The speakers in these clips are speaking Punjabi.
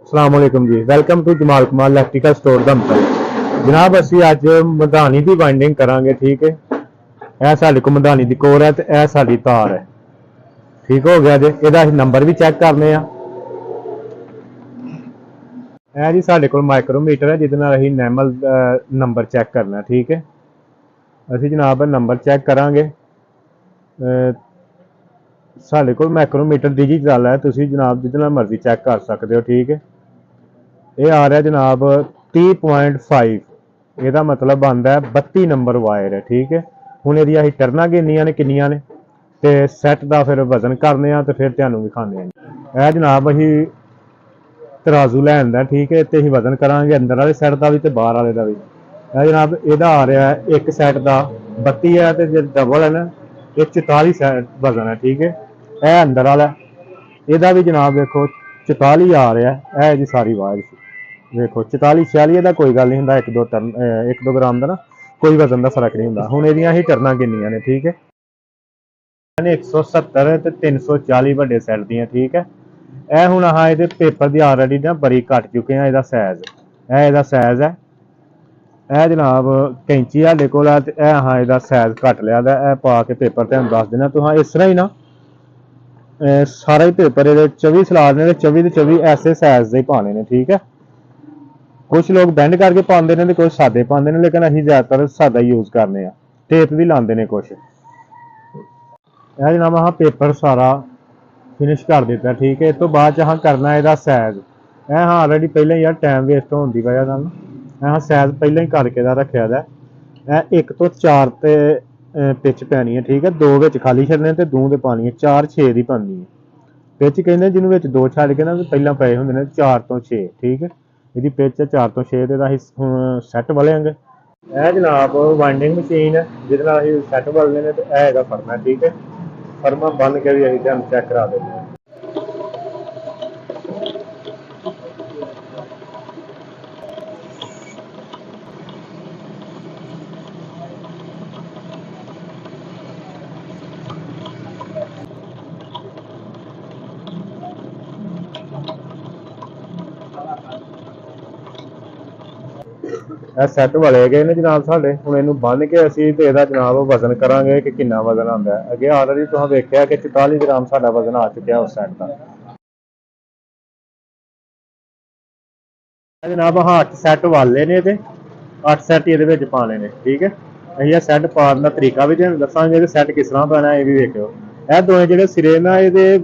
अस्सलाम वालेकुम जी। वेलकम टू जमाल कमाल इलेक्ट्रिकल स्टोर धमतल। जनाब असी अज मधानी की वाइंडिंग करांगे। ठीक है, यह साढ़े को मधानी की कोर है तो यह साड़ी तार है। ठीक हो गया जी। यदा नंबर भी चेक करने यह जी साढ़े को माइक्रोमीटर है जिद असी नैमल नंबर चेक करना। ठीक है, असी जनाब नंबर चेक करांगे। साढ़े को माइक्रोमीटर डिजिटल है, तुसी जनाब जिद मर्जी चेक कर सकते हो। ठीक है, ये आ रहा जनाब 30.5। ਇਹਦਾ मतलब बनता है 32 नंबर वायर है। ठीक है, ਹੁਣ ਇਹਦੀਆਂ ਅਸੀਂ ਟਰਨਾਂ ਗਿਣਨੀਆਂ ਨੇ ਕਿੰਨੀਆਂ ਨੇ ਤੇ ਸੈੱਟ ਦਾ ਫਿਰ ਵਜ਼ਨ ਕਰਨੇ ਆ ਤੇ ਫਿਰ ਤੁਹਾਨੂੰ ਵਿਖਾਉਂਦੇ ਆ। ਇਹ ਜਨਾਬ ਅਸੀਂ ਤਰਾਜ਼ੂ ਲੈਣ ਦਾ। ਠੀਕ ਹੈ, ਤੇ ਅਸੀਂ ਵਜ਼ਨ ਕਰਾਂਗੇ ਅੰਦਰ ਵਾਲੇ ਸੈੱਟ ਦਾ ਵੀ ਤੇ ਬਾਹਰ ਵਾਲੇ ਦਾ ਵੀ। ਇਹ ਜਨਾਬ ਇਹਦਾ ਆ ਰਿਹਾ ਇੱਕ ਸੈੱਟ ਦਾ 32 ਹੈ ਤੇ ਜੇ ਡਬਲ ਹੈ ਨਾ ਇਹ 44 ਸੈੱਟ ਵਜ਼ਨ ਹੈ। ਠੀਕ ਹੈ, ਇਹ ਅੰਦਰ ਵਾਲਾ ਇਹਦਾ ਵੀ ਜਨਾਬ ਦੇਖੋ 44 ਆ ਰਿਹਾ। ਇਹ ਜੀ ਸਾਰੀ ਵਾयर देखो 44-46 का कोई गल नहीं होंदा। 1-2 टर्न 1-2 ग्राम का ना कोई वजन का फर्क नहीं होंदा। हुण इहदियां ही टर्नां किन्नियां ने। ठीक है, 170 ते 340 वड्डे सैट दियां। ठीक है, यह हुण अहां इहदे पेपर दी ऑलरेडी ना बड़ी घट चुके हैं। इहदा साइज इहदा साइज है। यह जनाब कैंची साडे कोल है ते यह अहां इहदा साइज घट लिया दा। यह पा के पेपर तुहानूं दस देना। तुहां इस तरह ही ना सारा ही पेपर इहदे 24 सलाद ने 24 के 24 ऐसे साइज दे पाने ने। ठीक है, कुछ लोग बैंड करके पाते हैं तो कुछ सादे पाते हैं, लेकिन असीं ज़्यादातर सादा यूज़ करने आ। टेप भी लाते हैं कुछ। यह जनाब अहाँ पेपर सारा फिनिश कर दिता। ठीक है, इस तो बाद अहाँ करना इसका साइज। यह अहाँ ऑलरेडी पहले ही यार टाइम वेस्ट होने की वजह अहाँ साइज पहले ही करके रखे दा। यह 1 तो 4 ते पिच पैनी है। ठीक है, 2 विच खाली छड्डने ते 2 ते पानी है। 4-6 की पानी है पिच कहते जिन्होंने 2 छड्ड के ना पहला पे होंगे 4 तो 6। ठीक है, ਇਹਦੀ ਪਿਚ 4 ਤੋਂ 6 ਦੇ ਦਾ ਅਸੀਂ ਸੈੱਟ ਵਲਾਂਗੇ। ਇਹ ਜਨਾਬ ਵਾਈਂਡਿੰਗ ਮਸ਼ੀਨ ਹੈ ਜਿਹਦੇ ਨਾਲ ਅਸੀਂ ਸੈੱਟ ਵਲਨੇ ਨੇ ਤੇ ਇਹ ਇਹਦਾ ਫਰਮਾ। ਠੀਕ ਹੈ, ਫਰਮਾ ਬੰਨ ਕੇ ਵੀ ਅਸੀਂ ਤੁਹਾਨੂੰ ਚੈੱਕ ਕਰਾ ਦਿੰਦੇ ਹਾਂ। ਇਹ ਸੈੱਟ ਵਲੇ ਗਏ ਨੇ ਜਨਾਬ ਸਾਡੇ। ਹੁਣ ਇਹਨੂੰ ਬੰਨ ਕੇ ਅਸੀਂ ਤੇ ਇਹਦਾ ਜਨਾਬ ਵਜ਼ਨ ਕਰਾਂਗੇ ਕਿ ਕਿੰਨਾ ਵਜ਼ਨ ਆਉਂਦਾ ਹੈ। ਅੱਗੇ ਆਲਰੇਡੀ ਤੁਸੀਂ ਵੇਖਿਆ ਕਿ 44 ਗ੍ਰਾਮ ਸਾਡਾ ਵਜ਼ਨ ਆ ਚੁੱਕਿਆ ਉਸ ਸੈੱਟ ਦਾ। ਜਨਾਬ ਹਾਂ 8 ਸੈੱਟ ਵਾਲੇ ਨੇ ਤੇ 8 ਸੈੱਟ ਇਹਦੇ ਵਿੱਚ ਪਾਣੇ ਨੇ। ਠੀਕ ਹੈ, ਅਸੀਂ ਇਹ ਸੈੱਟ ਪਾਉਣ ਦਾ ਤਰੀਕਾ ਵੀ ਤੁਹਾਨੂੰ ਦੱਸਾਂਗੇ ਤੇ ਸੈੱਟ ਕਿਸ ਤਰ੍ਹਾਂ ਪਾਣਾ ਇਹ ਵੀ ਵੇਖਿਓ। ਇਹ ਦੋਵੇਂ ਜਿਹੜੇ ਸਿਰੇ ਨਾ ਇਹਦੇ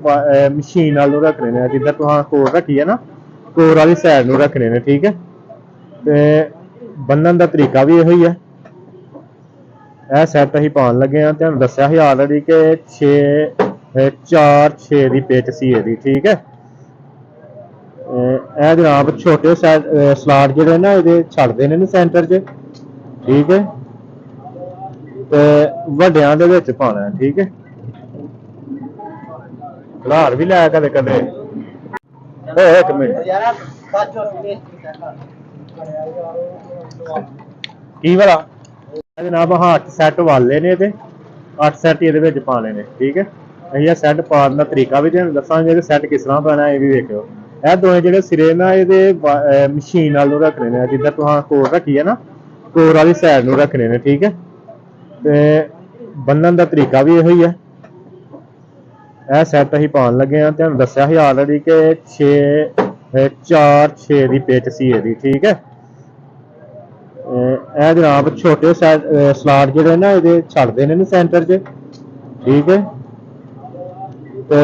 ਮਸ਼ੀਨ ਨਾਲ ਨੂੰ ਰੱਖਣੇ ਨੇ। ਜਿੱਦਾਂ ਤੁਸੀਂ ਕੋਰ ਰੱਖੀ ਹੈ ਨਾ ਕੋਰ ਵਾਲੀ ਸਾਈਡ ਨੂੰ ਰੱਖਣੇ ਨੇ। ਠੀਕ ਹੈ, ਤੇ ਬੰਨਣ ਦਾ ਤਰੀਕਾ ਵੀ ਇਹੋ ਹੀ ਹੈ। ਇਹ ਸੈੱਟ ਅਸੀਂ ਪਾਉਣ ਲੱਗੇ ਹਾਂ। ਤੁਹਾਨੂੰ ਦੱਸਿਆ ਸੀ ਆਲਰੇਡੀ ਕਿ 4-6 ਦੀ ਪਿਚ ਸੀ ਇਹਦੀ। ਠੀਕ ਹੈ, ਇਹ ਜਨਾਬ ਛੋਟੇ ਸਲਾਟ ਜਿਹੜੇ ਨਾ ਇਹਦੇ ਛੱਡਦੇ ਨੇ ਸੈਂਟਰ 'ਚ। ਠੀਕ ਹੈ, ਤੇ ਵੱਡਿਆਂ ਦੇ ਵਿੱਚ ਪਾਉਣਾ। ਠੀਕ ਹੈ, ਖਲਾਰ ਵੀ ਲੈ ਕਦੇ ਕਦੇ। ਇੱਕ ਮਿੰਟ ਕੀ ਵਾਲਾ जनाब हाँ 8 सैट वाले ने ते 8 सैट ये पाने ने। ठीक है, अं सैट पाने का तरीका भी तुहानूं दसांगे सैट किस तरह पाना ये भी वेखियो। यह दोवें जिहड़े सिरे ना ये मशीन नाल रखने ने। जिद्दां तुहां कोर रखी है ना कोर वाली साइड नूं रखने ने। ठीक है, ते बन्नण का तरीका भी इहो ही है। यह सैट असीं पाउण लगे हां। तुहानूं दस्सिया सी ऑलरेडी कि 4-6 की पिच सी इहदी। ठीक है, ਇਹ ਜਨਾਬ ਛੋਟੇ ਸਲਾਟ ਜਿਹੜੇ ਨਾ ਇਹਦੇ ਛੱਡਦੇ ਨੇ ਸੈਂਟਰ 'ਚ। ਠੀਕ ਹੈ, ਤੇ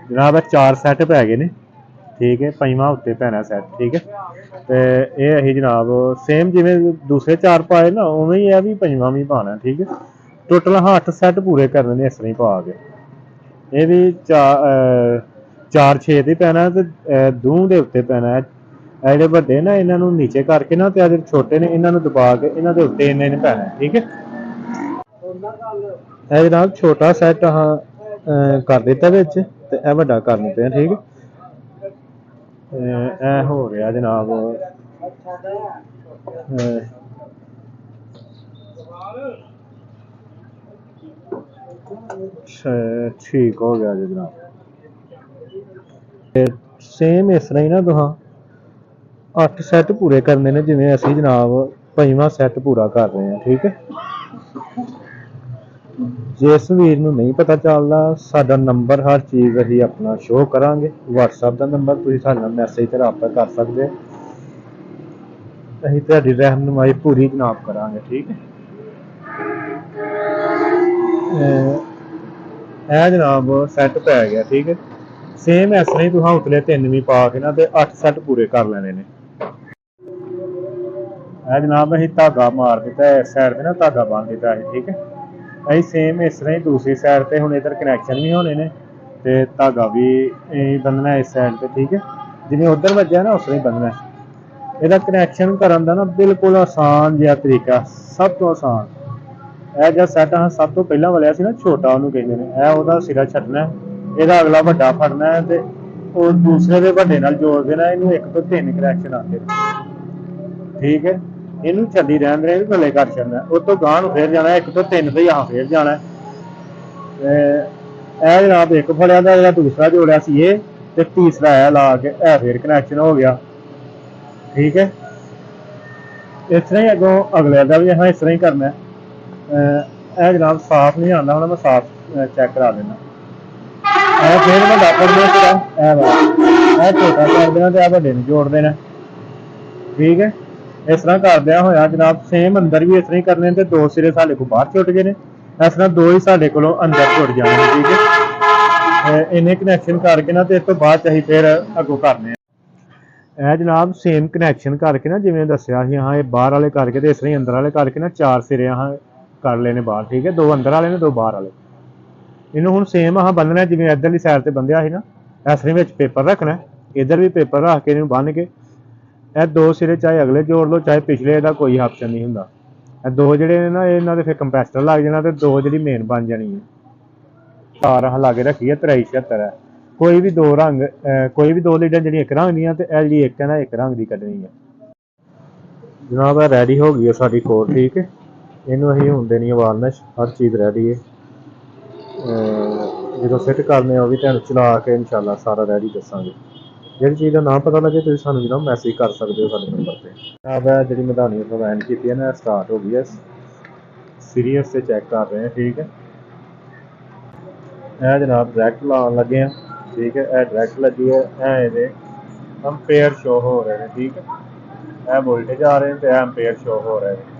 जनाब 4 सैट पै गए ने। ठीक है, पंजवां उत्ते पैना सैट। ठीक है, तो ये असीं जनाब सेम जिवें दूसरे 4 पाए ना उवें ही भी पंजवां भी पाना। ठीक है, टोटल 8 सैट पूरे करने ने इस तरह ही पा के। ਇਹ ਵੀ 4-6 ਤੇ ਪੈਣਾ ਤੇ ਦੂਹ ਦੇ ਉੱਤੇ ਪੈਣਾ ਹੈ। ਇਹ ਜਿਹੜੇ ਵੱਡੇ ਨਾ ਇਹਨਾਂ ਨੂੰ ਨੀਚੇ ਕਰਕੇ ਨਾ ਤੇ ਆ ਜਿਹੜੇ ਛੋਟੇ ਨੇ ਇਹਨਾਂ ਨੂੰ ਦਬਾ ਕੇ ਇਹਨਾਂ ਦੇ ਉੱਤੇ ਇੰਨੇ ਨੇ ਪੈਣਾ ਠੀਕ ਹੈ। ਇਹ ਜਨਾਬ ਛੋਟਾ ਸੈੱਟ ਕਰ ਦਿੱਤਾ ਵਿੱਚ ਤੇ ਇਹ ਵੱਡਾ ਕਰਨ ਪਿਆ ਠੀਕ ਹੈ। ਇਹ ਹੋ ਰਿਹਾ ਜਨਾਬ ਠੀਕ ਹੋ ਗਿਆ ਜੀ ਜਨਾਬ। ਸੇਮ ਇਸ ਤਰ੍ਹਾਂ ਹੀ ਨਾ ਤੁਹਾਂ 8 ਸੈੱਟ ਪੂਰੇ ਕਰਨੇ ਨੇ ਜਿਵੇਂ ਅਸੀਂ ਜਨਾਬ 5ਵਾਂ ਸੈੱਟ ਪੂਰਾ ਕਰ ਰਹੇ ਹਾਂ ਠੀਕ ਹੈ। ਜਿਸ ਵੀਰ ਨੂੰ ਨਹੀਂ ਪਤਾ ਚੱਲਦਾ ਸਾਡਾ ਨੰਬਰ ਹਰ ਚੀਜ਼ ਅਸੀਂ ਆਪਣਾ ਸ਼ੋਅ ਕਰਾਂਗੇ। WhatsApp ਦਾ ਨੰਬਰ ਤੁਸੀਂ ਸਾਡੇ ਨਾਲ ਮੈਸੇਜ ਤੇ ਰਾਬਤਾ ਕਰ ਸਕਦੇ ਹੋ। ਅਸੀਂ ਤੁਹਾਡੀ ਰਹਿਨੁਮਾਈ ਪੂਰੀ ਜਨਾਬ ਕਰਾਂਗੇ ਠੀਕ ਹੈ। ਇਹ ਜਨਾਬ ਸੈੱਟ ਪੈ ਗਿਆ ਠੀਕ ਹੈ। ਸੇਮ ਇਸ ਤਰ੍ਹਾਂ ਹੀ ਤੁਸੀਂ ਉਤਲੇ 3 ਵੀ ਪਾ ਕੇ ਨਾ ਤੇ 8 ਸੈੱਟ ਪੂਰੇ ਕਰ ਲੈਣੇ ਨੇ। ਇਹ ਜਨਾਬ ਅਸੀਂ ਧਾਗਾ ਮਾਰ ਦਿੱਤਾ ਇਸ ਸਾਈਡ ਤੇ ਨਾ ਧਾਗਾ ਬੰਨ ਦਿੱਤਾ ਹੈ ਠੀਕ ਹੈ। ਅਸੀਂ ਸੇਮ ਇਸ ਤਰ੍ਹਾਂ ਹੀ ਦੂਸਰੀ ਸਾਈਡ ਤੇ ਹੁਣ ਇਧਰ ਕਨੈਕਸ਼ਨ ਵੀ ਹੋਣੇ ਨੇ ਤੇ ਧਾਗਾ ਵੀ ਬੰਨਣਾ ਇਸ ਸਾਈਡ ਤੇ ਠੀਕ ਹੈ। ਜਿਵੇਂ ਉਧਰ ਵੱਜਿਆ ਨਾ ਉਸ ਤਰ੍ਹਾਂ ਹੀ ਬੰਨਣਾ। ਇਹਦਾ ਕਨੈਕਸ਼ਨ ਕਰਨ ਦਾ ਨਾ ਬਿਲਕੁਲ ਆਸਾਨ ਜਿਹਾ ਤਰੀਕਾ ਸਭ ਤੋਂ ਆਸਾਨ। ਇਹ ਜਿਹੜਾ ਸੈੱਟ ਸਭ ਤੋਂ ਪਹਿਲਾਂ ਵਾਲਿਆ ਸੀ ਨਾ ਛੋਟਾ ਉਹਨੂੰ ਕਹਿੰਦੇ ਨੇ। ਇਹ ਉਹਦਾ ਸਿਰਾ ਛੱਡਣਾ ਇਹਦਾ ਅਗਲਾ ਵੱਡਾ ਫੜਨਾ ਹੈ ਤੇ ਉਹ ਦੂਸਰੇ ਦੇ ਵੱਡੇ ਨਾਲ ਜੋੜ ਦੇਣਾ। ਇਹਨੂੰ 1 ਤੋਂ 3 ਕਨੈਕਸ਼ਨ ਆਉਂਦੇ ਠੀਕ ਹੈ। ਇਹਨੂੰ ਛੱਡੀ ਰਹਿਣ ਦੇ ਥੱਲੇ ਕਰ ਛੱਡਣਾ ਉਹ ਤੋਂ ਗਾਂਹ ਨੂੰ ਫੇਰ ਜਾਣਾ 1 ਤੋਂ 3 ਤੇ ਆ ਫੇਰ ਜਾਣਾ। ਇਹ ਜਨਾਬ ਇੱਕ ਫੜਿਆ ਦਾ ਜਿਹੜਾ ਦੂਸਰਾ ਜੋੜਿਆ ਸੀ ਇਹ ਤੇ ਤੀਸਰਾ ਇਹ ਲਾ ਕੇ ਇਹ ਫੇਰ ਕਨੈਕਸ਼ਨ ਹੋ ਗਿਆ ਠੀਕ ਹੈ। ਇਸ ਤਰ੍ਹਾਂ ਹੀ ਅੱਗੋਂ ਅਗਲੇ ਦਾ ਵੀ ਇਸ ਤਰ੍ਹਾਂ ਹੀ ਕਰਨਾ। ਇਹ ਜਨਾਬ ਸਾਫ਼ ਨਹੀਂ ਆਉਂਦਾ ਹੁਣ ਮੈਂ ਸਾਫ਼ ਚੈੱਕ ਕਰਾ ਦੇਣਾ। ਇਹ ਫੇਰ ਵੱਡਾ ਫੜਨਾ ਤੇਰਾ ਇਹ ਛੋਟਾ ਕਰ ਦੇਣਾ ਤੇ ਇਹ ਵੱਡੇ ਨੂੰ ਜੋੜ ਦੇਣਾ ਠੀਕ ਹੈ। ਇਸ ਤਰ੍ਹਾਂ ਕਰਦਿਆਂ ਹੋਇਆ ਜਨਾਬ ਸੇਮ ਅੰਦਰ ਵੀ ਇਸ ਤਰ੍ਹਾਂ ਹੀ ਕਰਨੇ ਤੇ 2 ਸਿਰੇ ਸਾਡੇ ਕੋਲ ਬਾਹਰ ਛੁੱਟ ਗਏ ਨੇ। ਇਸ ਤਰ੍ਹਾਂ 2 ਹੀ ਸਾਡੇ ਕੋਲੋਂ ਅੰਦਰ ਜੁੜ ਜਾਣੇ ਠੀਕ ਹੈ। ਇਹਨੇ ਕਨੈਕਸ਼ਨ ਕਰਕੇ ਨਾ ਤੇ ਇਸ ਤੋਂ ਬਾਅਦ ਅਸੀਂ ਫਿਰ ਅੱਗੋਂ ਕਰਨੇ ਆ। ਇਹ ਜਨਾਬ ਸੇਮ ਕਨੈਕਸ਼ਨ ਕਰਕੇ ਨਾ ਜਿਵੇਂ ਦੱਸਿਆ ਸੀ ਇਹ ਬਾਹਰ ਵਾਲੇ ਕਰਕੇ ਤੇ ਇਸ ਤਰ੍ਹਾਂ ਹੀ ਅੰਦਰ ਵਾਲੇ ਕਰਕੇ ਨਾ 4 ਸਿਰੇ ਕਰ ਲੈਣੇ ਬਾਹਰ ਠੀਕ ਹੈ। 2 ਅੰਦਰ ਵਾਲੇ ਨੇ 2 ਬਾਹਰ ਵਾਲੇ। ਇਹਨੂੰ ਹੁਣ ਸੇਮ ਬੰਨਣਾ ਜਿਵੇਂ ਇੱਧਰਲੀ ਸਾਈਡ ਤੇ ਬੰਨਿਆ ਸੀ ਨਾ ਇਸ ਤਰ੍ਹਾਂ ਵਿੱਚ ਪੇਪਰ ਰੱਖਣਾ। ਇੱਧਰ ਵੀ ਪੇਪਰ ਰੱਖ ਕੇ ਇਹਨੂੰ ਬੰਨ ਕੇ ਇਹ 2 ਸਿਰੇ ਚਾਹੇ ਅਗਲੇ ਜੋੜ ਲਓ ਚਾਹੇ ਪਿਛਲੇ ਇਹਦਾ ਕੋਈ ਆਪਸ਼ਨ ਨਹੀਂ ਹੁੰਦਾ। ਇਹ 2 ਜਿਹੜੇ ਨੇ ਨਾ ਇਹਨਾਂ ਦੇ ਫਿਰ ਕੰਪੈਸਟਰ ਲੱਗ ਜਾਣਾ ਤੇ 2 ਜਿਹੜੀ ਮੇਨ ਬਣ ਜਾਣੀ ਹੈ। ਤਾਰ ਲਾ ਕੇ ਰੱਖੀ ਹੈ 7376 ਹੈ। ਕੋਈ ਵੀ 2 ਰੰਗ ਕੋਈ ਵੀ 2 ਲੀਡਾਂ ਜਿਹੜੀਆਂ ਇੱਕ ਰੰਗ ਦੀਆਂ ਤੇ ਇਹ ਜਿਹੜੀ ਇੱਕ ਹੈ ਨਾ ਇੱਕ ਰੰਗ ਦੀ ਕੱਢਣੀ ਹੈ ਜਨਾਬ। ਇਹ ਰੈਡੀ ਹੋ ਗਈ ਹੈ ਸਾਡੀ ਕੋਰ ਠੀਕ ਹੈ। ਇਹਨੂੰ ਅਸੀਂ ਹੁਣ ਦੇਣੀ ਹੈ ਵਾਰਨਿਸ਼। ਹਰ ਚੀਜ਼ ਰੈਡੀ ਹੈ। ਜਦੋਂ ਫਿੱਟ ਕਰਨੇ ਉਹ ਵੀ ਤੁਹਾਨੂੰ ਚਲਾ ਕੇ ਇਨਸ਼ਾਅੱਲਾ ਸਾਰਾ ਰੈਡੀ ਦੱਸਾਂਗੇ। ਜਿਹੜੀ ਚੀਜ਼ ਦਾ ਨਾਮ ਪਤਾ ਲੱਗੇ ਤੁਸੀਂ ਸਾਨੂੰ ਜਨਾਬ ਮੈਸੇਜ ਕਰ ਸਕਦੇ ਹੋ ਸਾਡੇ ਨੰਬਰ ਤੇ। ਜਨਾਬ ਇਹ ਜਿਹੜੀ ਮਧਾਨੀ ਪ੍ਰੋਵਾਈਡ ਕੀਤੀ ਹੈ ਨਾ ਸਟਾਰਟ ਹੋ ਗਈ ਹੈ। ਸੀਰੀਅਸ ਤੇ ਚੈੱਕ ਕਰ ਰਹੇ ਹਾਂ ਠੀਕ ਹੈ। ਇਹ ਜਨਾਬ ਡਾਇਰੈਕਟ ਲਾਉਣ ਲੱਗੇ ਆ ਠੀਕ ਹੈ। ਇਹ ਡਾਇਰੈਕਟ ਲੱਗੀ ਹੈ। ਇਹ ਇਹਦੇ ਅੰਪੇਅਰ ਸ਼ੋ ਹੋ ਰਹੇ ਨੇ ਠੀਕ ਹੈ। ਇਹ ਵੋਲਟੇਜ ਆ ਰਹੇ ਨੇ ਤੇ ਇਹ ਅੰਪੇਅਰ ਸ਼ੋ ਹੋ ਰਹੇ ਨੇ।